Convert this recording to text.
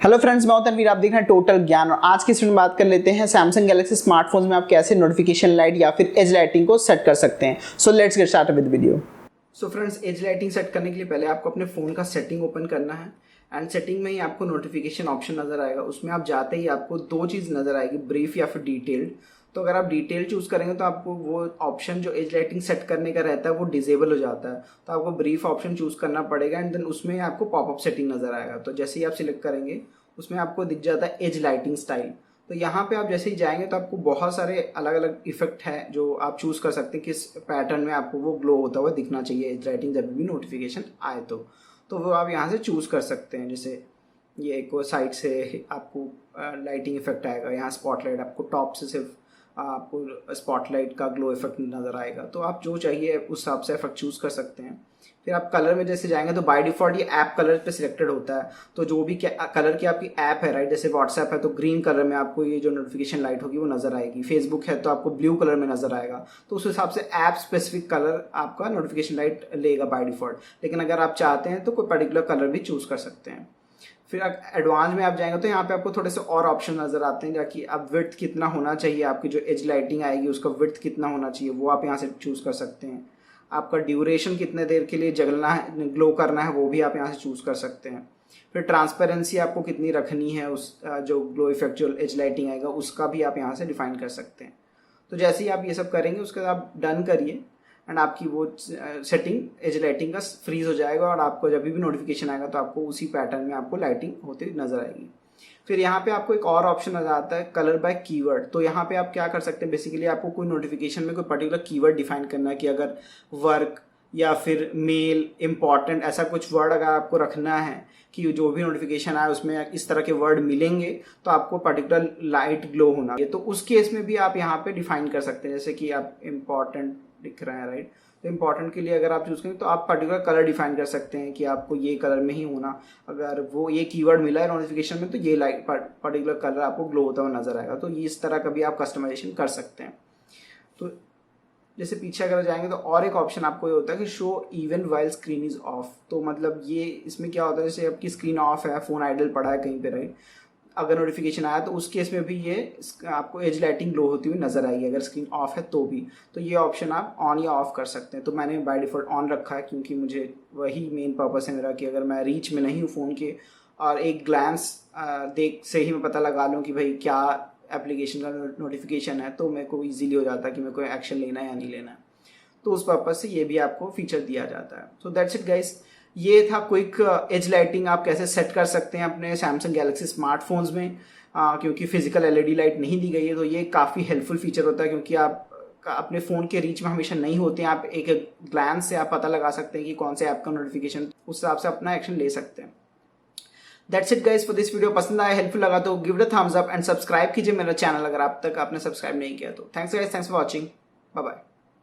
Hello friends, मैं हूं तनवीर। आप देख रहे हैं टोटल ज्ञान और आज की इस वीडियो में बात कर लेते हैं सैमसंग गैलेक्सी स्मार्टफोन्स में आप कैसे नोटिफिकेशन लाइट या फिर एज लाइटिंग को सेट कर सकते हैं। So let's get started with video. So friends, as lighting set करने के लिए पहले आपको अपने फ़ोन का सेटिंग ओपन करना है एंड सेटिंग में ही आपको नोटिफिकेशन ऑप्शन नज़र आएगा। उसमें आप जाते ही आपको दो चीज़ नज़र आएगी, ब्रीफ या फिर डिटेल्ड। तो अगर आप डिटेल चूज़ करेंगे तो आपको वो ऑप्शन जो एज लाइटिंग सेट करने का रहता है वो डिसेबल हो जाता है। तो आपको ब्रीफ ऑप्शन चूज़ करना पड़ेगा एंड देन उसमें आपको पॉपअप सेटिंग नज़र आएगा। तो जैसे ही आप सिलेक्ट करेंगे उसमें आपको दिख जाता है एज लाइटिंग स्टाइल। तो यहाँ पे आप जैसे ही जाएंगे तो आपको बहुत सारे अलग अलग इफेक्ट है जो आप चूज़ कर सकते हैं किस पैटर्न में आपको वो ग्लो होता हुआ दिखना चाहिए एज लाइटिंग जब भी नोटिफिकेशन आए। तो वो आप यहाँ से चूज़ कर सकते हैं। जैसे ये एक साइड से आपको लाइटिंग इफेक्ट आएगा, यहाँ स्पॉटलाइट आपको टॉप से सिर्फ आपको स्पॉटलाइट का ग्लो इफेक्ट नज़र आएगा। तो आप जो चाहिए उस हिसाब से इफेक्ट चूज़ कर सकते हैं। फिर आप कलर में जैसे जाएंगे तो बाय डिफॉल्ट ये ऐप कलर पे सिलेक्टेड होता है। तो जो भी कलर की आपकी ऐप है, राइट, जैसे व्हाट्सएप है तो ग्रीन कलर में आपको ये जो नोटिफिकेशन लाइट होगी वो नज़र आएगी। फेसबुक है तो आपको ब्लू कलर में नज़र आएगा। तो उस हिसाब से ऐप स्पेसिफिक कलर आपका नोटिफिकेशन लाइट लेगा बाय डिफॉल्ट। लेकिन अगर आप चाहते हैं तो कोई पर्टिकुलर कलर भी चूज़ कर सकते हैं। फिर एडवांस में आप जाएंगे तो यहाँ पे आपको थोड़े से और ऑप्शन नज़र आते हैं, कि अब विड्थ कितना होना चाहिए, आपकी जो एज लाइटिंग आएगी उसका विड्थ कितना होना चाहिए वो आप यहाँ से चूज़ कर सकते हैं। आपका ड्यूरेशन कितने देर के लिए जलना है, ग्लो करना है, वो भी आप यहाँ से चूज़ कर सकते हैं। फिर ट्रांसपेरेंसी आपको कितनी रखनी है, उस जो ग्लो इफेक्ट जो एज लाइटिंग आएगा उसका भी आप यहाँ से डिफाइन कर सकते हैं। तो जैसे ही आप ये सब करेंगे उसके बाद आप डन करिए एंड आपकी वो सेटिंग एज लाइटिंग का फ्रीज हो जाएगा और आपको जब भी नोटिफिकेशन आएगा तो आपको उसी पैटर्न में आपको लाइटिंग होती हुई नजर आएगी। फिर यहाँ पे आपको एक और ऑप्शन नजर आता है, कलर बाय कीवर्ड। तो यहाँ पे आप क्या कर सकते हैं, बेसिकली आपको कोई नोटिफिकेशन में कोई पर्टिकुलर कीवर्ड डिफाइन करना है कि अगर वर्क या फिर मेल, इम्पॉर्टेंट, ऐसा कुछ वर्ड अगर आपको रखना है कि जो भी नोटिफिकेशन आए उसमें इस तरह के वर्ड मिलेंगे तो आपको पर्टिकुलर लाइट ग्लो होना है। तो उस केस में भी आप यहाँ पे डिफाइन कर सकते हैं। जैसे कि आप इम्पॉर्टेंट दिख रहा है, राइट, तो इम्पॉर्टेंट के लिए अगर आप चूज़ करें तो आप पर्टिकुलर कलर डिफाइन कर सकते हैं कि आपको ये कलर में ही होना। अगर वो ये कीवर्ड मिला है नोटिफिकेशन में तो ये लाइट पर्टिकुलर कलर आपको ग्लो होता हुआ नजर आएगा। तो ये इस तरह का भी आप कस्टमाइजेशन कर सकते हैं। तो जैसे पीछे अगर जाएंगे तो और एक ऑप्शन आपको ये होता है कि show even while screen is of. तो मतलब ये इसमें क्या होता है, जैसे आपकी स्क्रीन ऑफ है, फ़ोन आइडल पड़ा है कहीं पे, राइट, अगर नोटिफिकेशन आया तो उस केस में भी ये आपको एज लाइटिंग ग्लो होती हुई नजर आएगी अगर स्क्रीन ऑफ है तो भी। तो ये ऑप्शन आप ऑन या ऑफ कर सकते हैं। तो मैंने बाय डिफॉल्ट ऑन रखा है क्योंकि मुझे वही मेन पर्पस है मेरा कि अगर मैं रीच में नहीं हूँ फ़ोन के और एक ग्लैंस देख से ही मैं पता लगा लूँ कि भाई क्या एप्लीकेशन का नोटिफिकेशन है तो मेरे को ईजिली हो जाता है कि मेरे को एक्शन लेना है या नहीं लेना है। तो उस पर्पज़ से ये भी आपको फीचर दिया जाता है। सो दैट्स इट गाइस, ये था क्विक एज लाइटिंग आप कैसे सेट कर सकते हैं अपने सैमसंग गैलेक्सी स्मार्टफोन्स में। क्योंकि फिजिकल एलईडी लाइट नहीं दी गई है तो ये काफ़ी हेल्पफुल फीचर होता है क्योंकि आप अपने फ़ोन के रीच में हमेशा नहीं होते हैं। आप एक ग्लैंस से आप पता लगा सकते हैं कि कौन से ऐप का नोटिफिकेशन, उस हिसाब से अपना एक्शन ले सकते हैं। That's it guys for this video. पसंद आया, हेल्पफुल लगा तो give it a thumbs up and subscribe कीजिए मेरा चैनल अगर आप तक आपने सब्सक्राइब नहीं किया तो। Thanks guys, thanks for watching, bye bye.